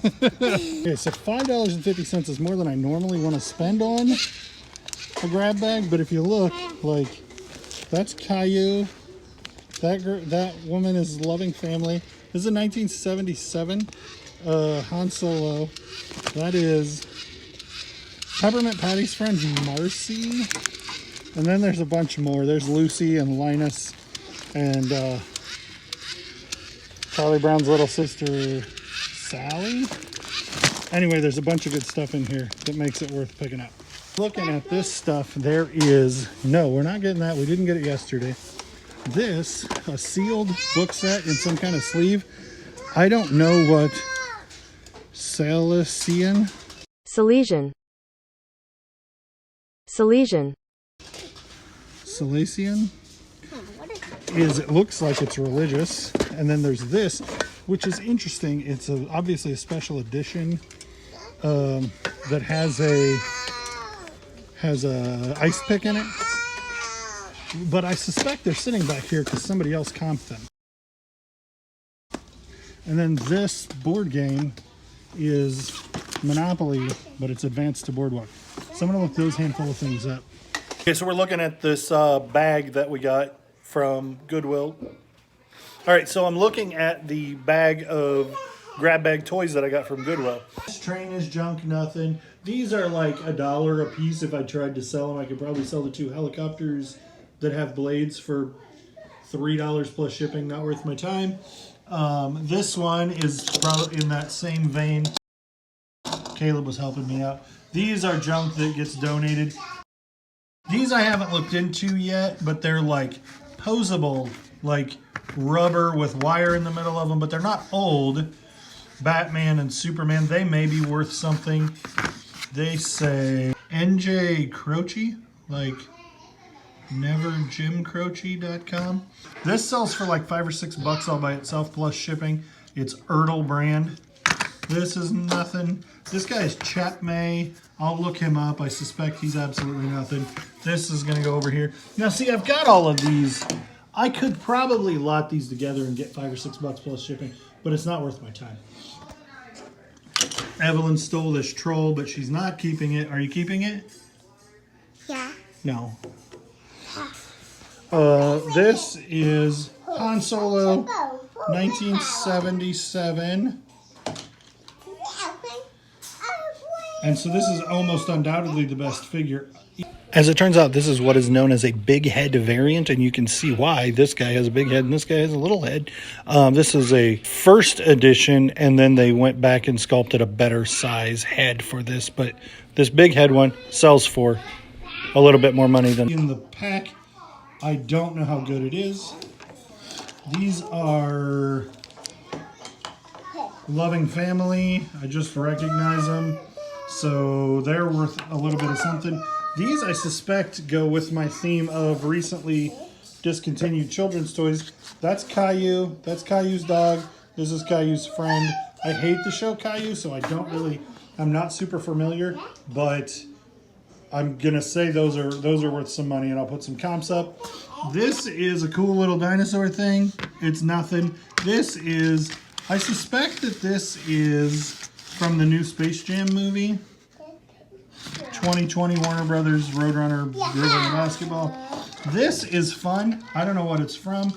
Okay, so $5.50 is more than I normally want to spend on a grab bag, but if you look, like, that's Caillou. That woman is Loving Family. This is a 1977 Han Solo. That is Peppermint Patty's friend Marcy. And then there's a bunch more. There's Lucy and Linus and Charlie Brown's little sister Sally. Anyway, there's a bunch of good stuff in here that makes it worth picking up. Looking at this stuff, there is, no, we're not getting that. We didn't get it yesterday. This, a sealed book set in some kind of sleeve. I don't know what Salesian is. It looks like it's religious. And then there's this, which is interesting. It's obviously a special edition that has a ice pick in it. But I suspect they're sitting back here because somebody else comped them. And then this board game is Monopoly, but it's advanced to Boardwalk. So I'm going to look those handful of things up. Okay, so we're looking at this bag that we got from Goodwill. All right, so I'm looking at the bag of grab bag toys that I got from Goodwill. This train is junk, nothing. These are like $1 a piece. If I tried to sell them, I could probably sell the 2 helicopters that have blades for $3 plus shipping. Not worth my time. This one is probably in that same vein. Caleb was helping me out. These are junk that gets donated. These I haven't looked into yet, but they're like posable, like rubber with wire in the middle of them, but they're not old. Batman and Superman, they may be worth something. They say NJ Croce, like neverjimcroce.com. This sells for like $5 or $6 all by itself plus shipping. It's Ertl brand. This is nothing. This guy is Chet May. I'll look him up. I suspect he's absolutely nothing. This is gonna go over here. Now see, I've got all of these. I could probably lot these together and get $5 or $6 plus shipping, but it's not worth my time. Evelyn stole this troll, but she's not keeping it. Are you keeping it? Yeah. No. This is Han Solo, 1977. And so this is almost undoubtedly the best figure. As it turns out, this is what is known as a big head variant, and you can see why. This guy has a big head and this guy has a little head. This is a first edition, and then they went back and sculpted a better size head for this. But this big head one sells for a little bit more money than in the pack. I don't know how good it is. These are Loving Family. I just recognize them. So they're worth a little bit of something. These, I suspect, go with my theme of recently discontinued children's toys. That's Caillou. That's Caillou's dog. This is Caillou's friend. I hate the show Caillou, so I'm not super familiar, but I'm gonna say those are worth some money, and I'll put some comps up. This is a cool little dinosaur thing. It's nothing. This is, I suspect that this is from the new Space Jam movie. 2020 Warner Brothers Roadrunner Driven Basketball. This is fun. I don't know what it's from.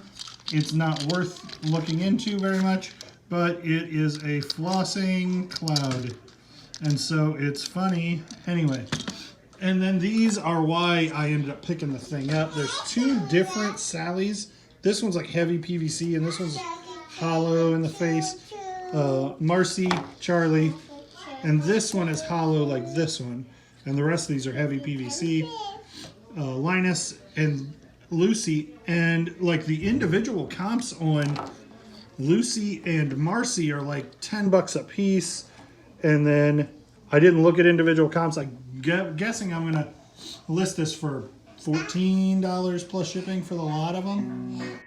It's not worth looking into very much, but it is a flossing cloud. And so it's funny. Anyway. And then these are why I ended up picking the thing up. There's 2 different Sallys. This one's like heavy PVC, and this one's hollow in the face. Marcy, Charlie, and this one is hollow like this one. And the rest of these are heavy PVC. Linus and Lucy, and like the individual comps on Lucy and Marcy are like $10 a piece. And then I didn't look at individual comps. I'm guessing I'm gonna list this for $14 plus shipping for the lot of them.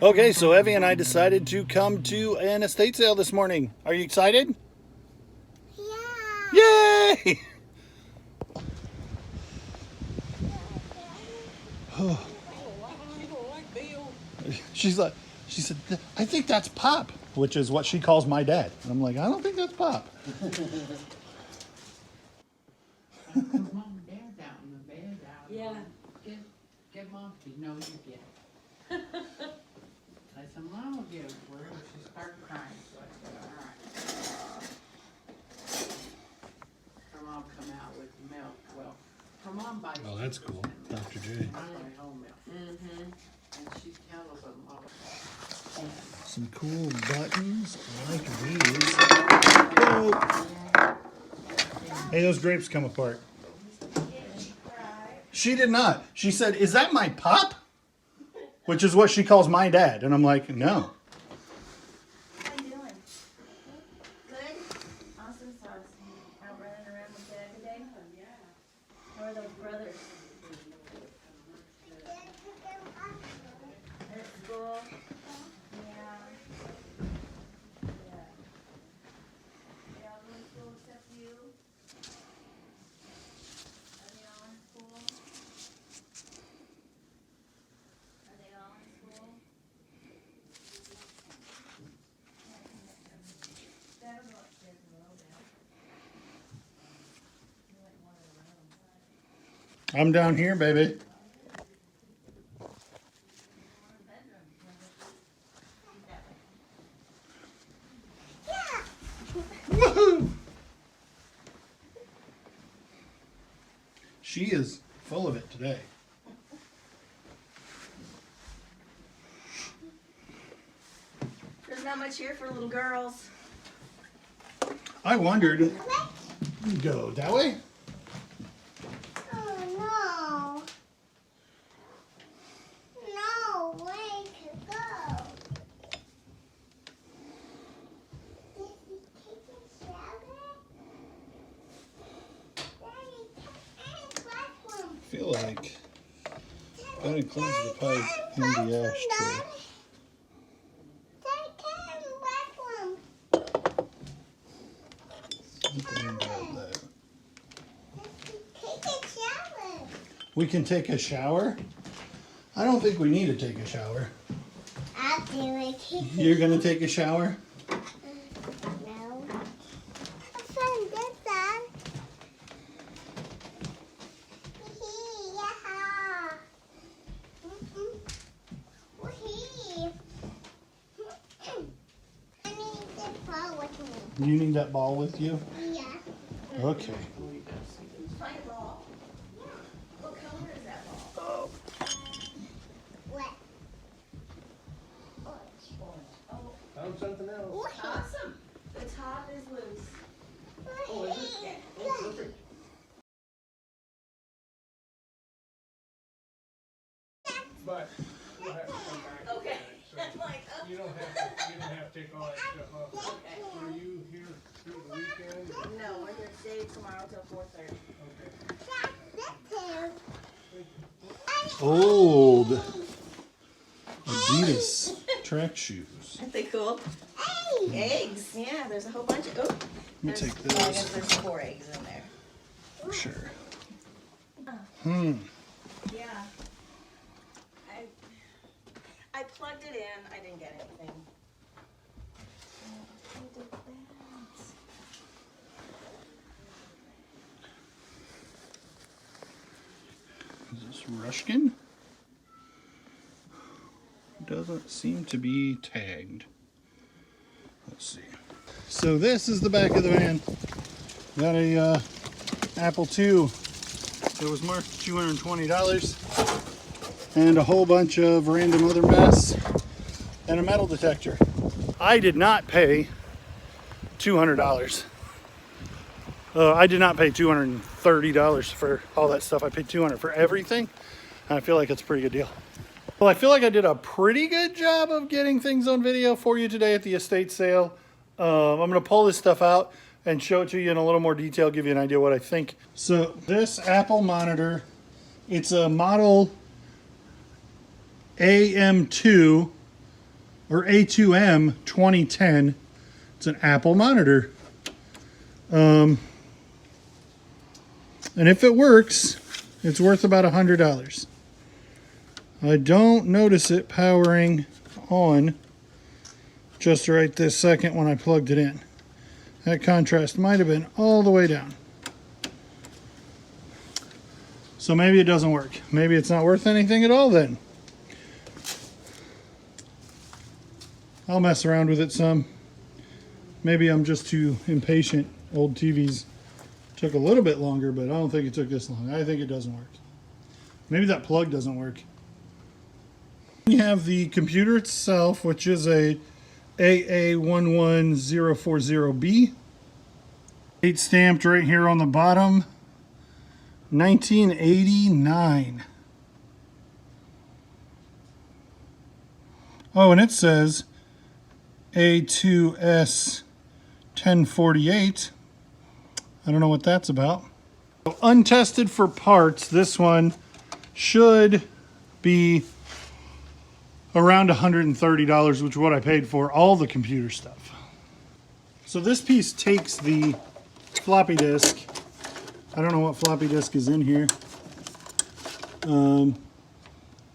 Okay, so Evie and I decided to come to an estate sale this morning. Are you excited? Yeah. Yay! She said, I think that's Pop, which is what she calls my dad. And I'm like, I don't think that's Pop. Mom and Dad's out in the bed out. Yeah. Get Mom to know you get it. I said, Mom will get it for her. She started crying, so I said, all right. Her mom come out with milk. Well, her mom buys. Oh, that's cool. Dr. J. I buy whole milk. Mm-hmm. And she tells them all. Some cool buttons like these. Oh. Hey, those drapes come apart. She did not. She said, is that my Pop? Which is what she calls my dad. And I'm like, no. How you doing? Good? Awesome sauce. Out running around with Dad today? Yeah. How are those brothers? They're at school? Yeah. Yeah. They all going to school except you? Are they all in school? Are they all in school? That'll go upstairs in a little bit. You might want to run. I'm down here, baby. Woohoo! She is full of it today. There's not much here for little girls. I wondered. Go that way? Oh no. No way to go. Did you take a shower? Daddy, take a bathroom. I feel like that includes the pipe and the ashtray. We can take a shower? I don't think we need to take a shower. I'll do it. You're gonna take a shower? No. What's on this side? Yeah. I need this ball with me. You need that ball with you? Yeah. Okay. My ball. Yeah. What color is that ball? What? Orange. Oh. Found something else. Awesome. The top is loose. Oh, is it? Yeah. Oh, perfect. But you'll have to come back. Okay. So I'm like, oh. you don't have to take all that stuff off. Okay. Are you here through the weekend? No, we're here today, tomorrow till 4:30. Okay. Old Adidas track shoes. Aren't they cool? Eggs. Yeah, there's a whole bunch of. Oh, Let me there's, take well, I those guess there's 4 eggs in there. for sure. Yeah. I plugged it in. I didn't get anything. Who did that? Is this Rushkin? Doesn't seem to be tagged. Let's see. So this is the back of the van. Got a Apple II. It was marked $220. And a whole bunch of random other mess. And a metal detector. I did not pay $200. I did not pay $230 for all that stuff. I paid $200 for everything. And I feel like it's a pretty good deal. Well, I feel like I did a pretty good job of getting things on video for you today at the estate sale. I'm going to pull this stuff out and show it to you in a little more detail, give you an idea what I think. So this Apple monitor, it's a model AM2 or A2M 2010. It's an Apple monitor. And if it works, it's worth about $100. I don't notice it powering on just right this second when I plugged it in. That contrast might have been all the way down. So maybe it doesn't work. Maybe it's not worth anything at all then. I'll mess around with it some. Maybe I'm just too impatient. Old TVs took a little bit longer, but I don't think it took this long. I think it doesn't work. Maybe that plug doesn't work. You have the computer itself, which is a AA11040B. Date stamped right here on the bottom. 1989. Oh, and it says A2S 1048. I don't know what that's about. Untested for parts, this one should be around $130, which is what I paid for all the computer stuff. So this piece takes the floppy disk. I don't know what floppy disk is in here.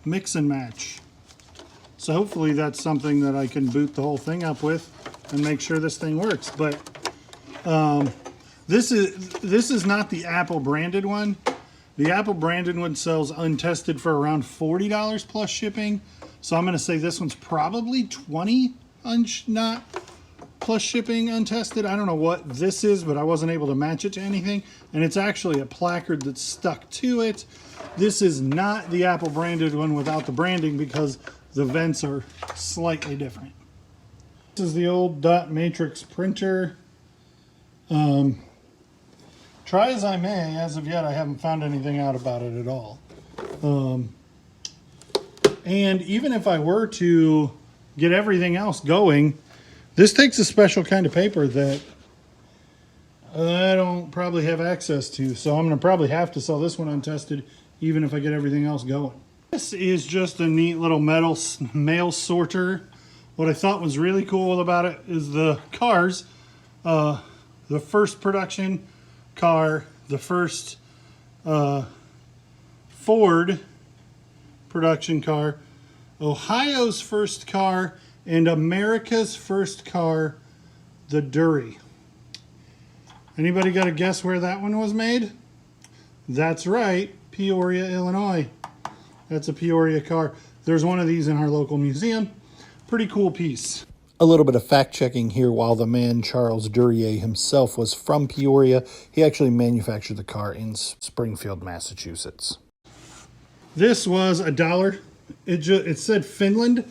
Mix and match. So hopefully that's something that I can boot the whole thing up with and make sure this thing works. But this is not the Apple branded one. The Apple branded one sells untested for around $40 plus shipping. So I'm going to say this one's probably $20 not plus shipping untested. I don't know what this is, but I wasn't able to match it to anything. And it's actually a placard that's stuck to it. This is not the Apple branded one without the branding because the vents are slightly different. This is the old dot matrix printer. Try as I may, as of yet I haven't found anything out about it at all. And even if I were to get everything else going, this takes a special kind of paper that I don't probably have access to. So I'm going to probably have to sell this one untested even if I get everything else going. This is just a neat little metal mail sorter. What I thought was really cool about it is the cars. The first production car, the first Ford production car, Ohio's first car, and America's first car, the Dury. Anybody got a guess where that one was made? That's right, Peoria, Illinois. That's a Peoria car. There's one of these in our local museum. Pretty cool piece. A little bit of fact checking here. While the man Charles Duryea himself was from Peoria, he actually manufactured the car in Springfield, Massachusetts. This was $1. It said Finland,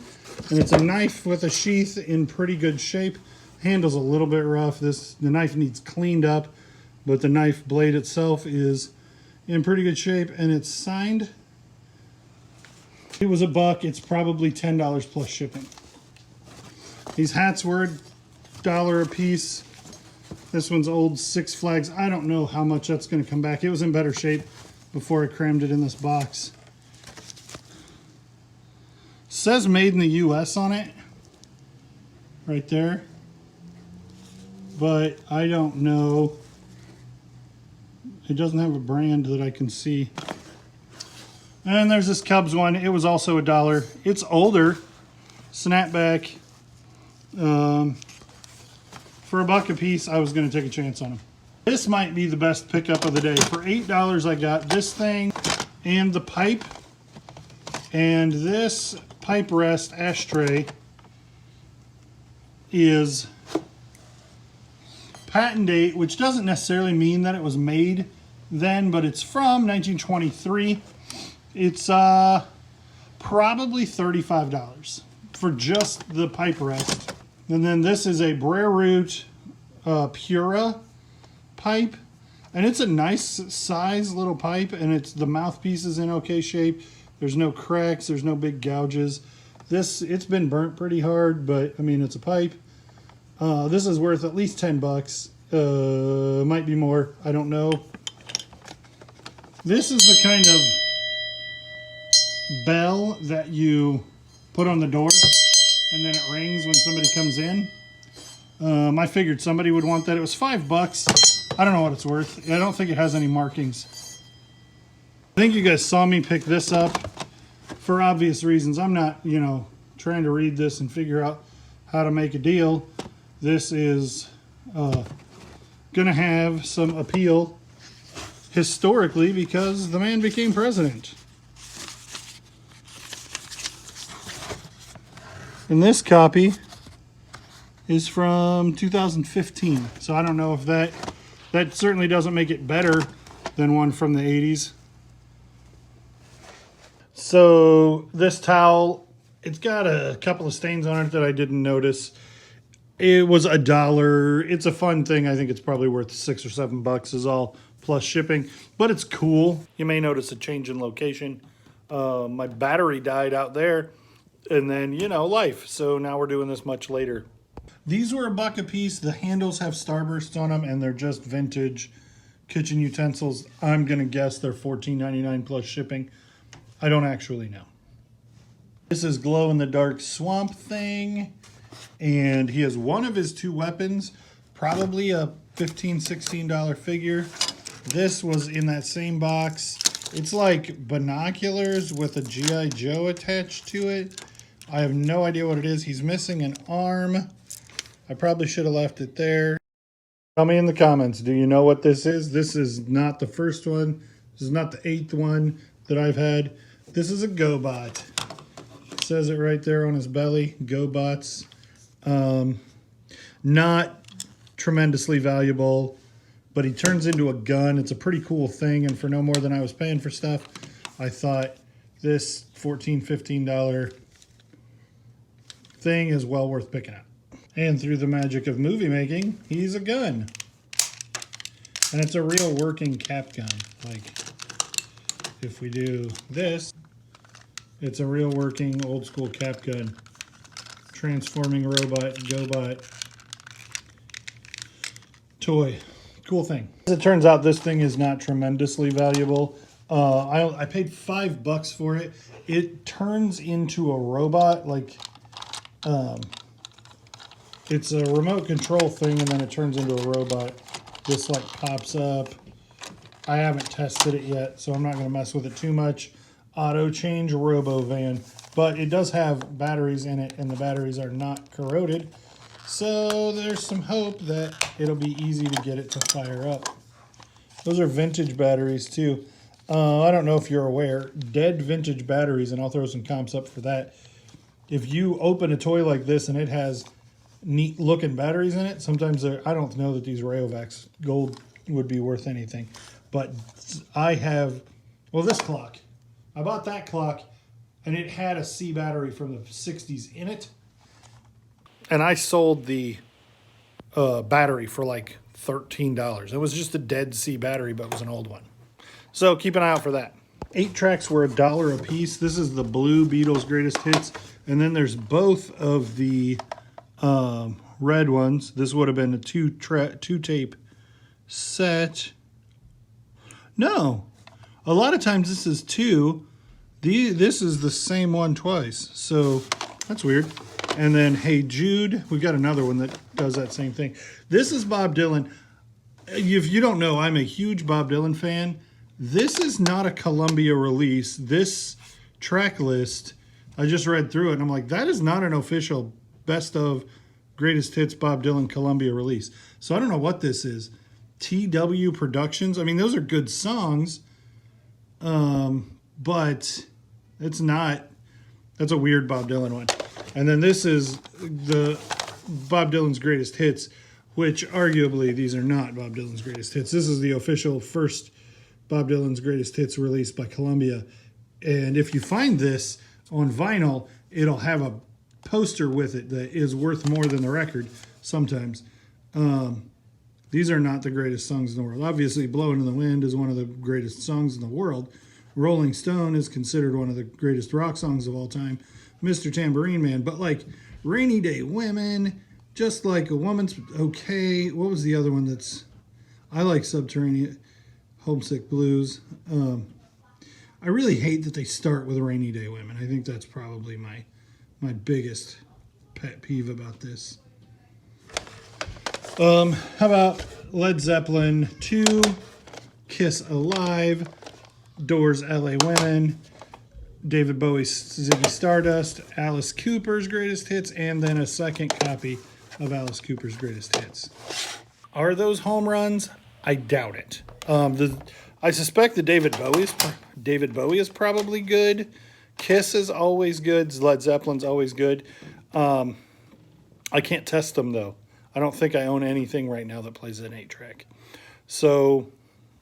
and it's a knife with a sheath in pretty good shape. Handle's a little bit rough. The knife needs cleaned up, but the knife blade itself is in pretty good shape, and it's signed. It was $1. It's probably $10 plus shipping. These hats were $1 a piece. This one's old Six Flags. I don't know how much that's going to come back. It was in better shape before I crammed it in this box. Says made in the US on it. Right there. But I don't know. It doesn't have a brand that I can see. And there's this Cubs one. It was also $1. It's older. Snapback. For $1 a piece, I was going to take a chance on them. This might be the best pickup of the day. For $8, I got this thing and the pipe. And this pipe rest ashtray is patent date, which doesn't necessarily mean that it was made then, but it's from 1923. It's probably $35 for just the pipe rest. And then this is a Brer Root Pura pipe, and it's a nice size little pipe, and the mouthpiece is in okay shape. There's no cracks, there's no big gouges. It's been burnt pretty hard, but I mean, it's a pipe. This is worth at least $10. Might be more, I don't know. This is the kind of bell that you put on the door. and then it rings when somebody comes in. I figured somebody would want that. It was $5. I don't know what it's worth. I don't think it has any markings. I think you guys saw me pick this up for obvious reasons. I'm not, you know, trying to read this and figure out how to make a deal. This is gonna have some appeal historically because the man became president. And this copy is from 2015. So I don't know if that certainly doesn't make it better than one from the 80s. So this towel, it's got a couple of stains on it that I didn't notice. It was $1. It's a fun thing. I think it's probably worth $6 or $7 is all plus shipping, but it's cool. You may notice a change in location. My battery died out there, and then, you know, life. So now we're doing this much later. These were $1 a piece. The handles have starbursts on them, and they're just vintage kitchen utensils. I'm gonna guess they're $14.99 plus shipping. I don't actually know. This is glow-in-the-dark Swamp Thing, and he has one of his two weapons, probably a $15, $16 figure. This was in that same box. It's like binoculars with a G.I. Joe attached to it. I have no idea what it is. He's missing an arm. I probably should have left it there. Tell me in the comments, do you know what this is? This is not the first one. This is not the 8th one that I've had. This is a GoBot. It says it right there on his belly, GoBots. Not tremendously valuable, but he turns into a gun. It's a pretty cool thing, and for no more than I was paying for stuff, I thought this $14, $15 thing is well worth picking up. And through the magic of movie making, he's a gun. And it's a real working cap gun. Like, if we do this, it's a real working old school cap gun. Transforming robot, GoBot toy. Cool thing. As it turns out, this thing is not tremendously valuable. I paid $5 for it. It turns into a robot, like, it's a remote control thing, and then it turns into a robot. This like pops up. I haven't tested it yet, so I'm not going to mess with it too much. Auto change robo van, but it does have batteries in it, and the batteries are not corroded. So there's some hope that it'll be easy to get it to fire up. Those are vintage batteries too. I don't know if you're aware, dead vintage batteries, and I'll throw some comps up for that. If you open a toy like this and it has neat looking batteries in it, sometimes I don't know that these Rayovacs gold would be worth anything. But I have, well, this clock. I bought that clock and it had a C battery from the 60s in it. And I sold the battery for like $13. It was just a dead C battery, but it was an old one. So keep an eye out for that. 8 tracks were $1 a piece. This is the blue Beatles Greatest Hits. And then there's both of the red ones. This would have been a two tape set. No, a lot of times this is 2. This is the same one twice. So that's weird. And then Hey Jude, we've got another one that does that same thing. This is Bob Dylan. If you don't know, I'm a huge Bob Dylan fan. This is not a Columbia release. This track list, I just read through it and I'm like, that is not an official best of greatest hits Bob Dylan Columbia release. So I don't know what this is. TW Productions. I mean, those are good songs, but it's not. That's a weird Bob Dylan one. And then this is the Bob Dylan's Greatest Hits, which arguably these are not Bob Dylan's Greatest Hits. This is the official first Bob Dylan's Greatest Hits released by Columbia. And if you find this on vinyl, it'll have a poster with it that is worth more than the record sometimes. These are not the greatest songs in the world. Obviously, Blowin' in the Wind is one of the greatest songs in the world. Rolling Stone is considered one of the greatest rock songs of all time. Mr. Tambourine Man. But like Rainy Day Women, Just Like a Woman's okay. What was the other one that's... I like Subterranean Homesick Blues. I really hate that they start with Rainy Day Women. I think that's probably my biggest pet peeve about this. How about Led Zeppelin 2, Kiss Alive, Doors LA Women, David Bowie's Ziggy Stardust, Alice Cooper's Greatest Hits, and then a second copy of Alice Cooper's Greatest Hits. Are those home runs? I doubt it. I suspect that David Bowie is probably good. Kiss is always good. Led Zeppelin's always good. I can't test them though. I don't think I own anything right now that plays an 8-track. So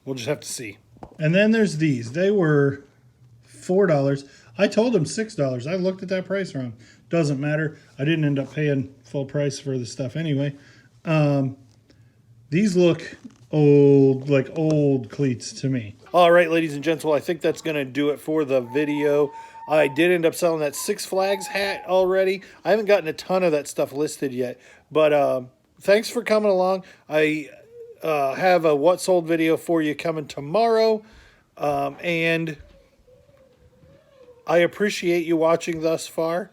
we'll just have to see. And then there's these. They were $4. I told them $6. I looked at that price wrong. Doesn't matter. I didn't end up paying full price for the stuff anyway. These look old, like old cleats to me. All right, ladies and gents, well, I think that's going to do it for the video. I did end up selling that Six Flags hat already. I haven't gotten a ton of that stuff listed yet, but thanks for coming along. I have a what sold video for you coming tomorrow, and I appreciate you watching thus far.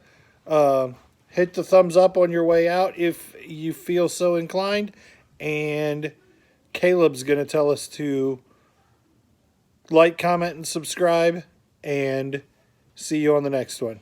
Hit the thumbs up on your way out if you feel so inclined, and Caleb's going to tell us to like, comment, and subscribe, and see you on the next one.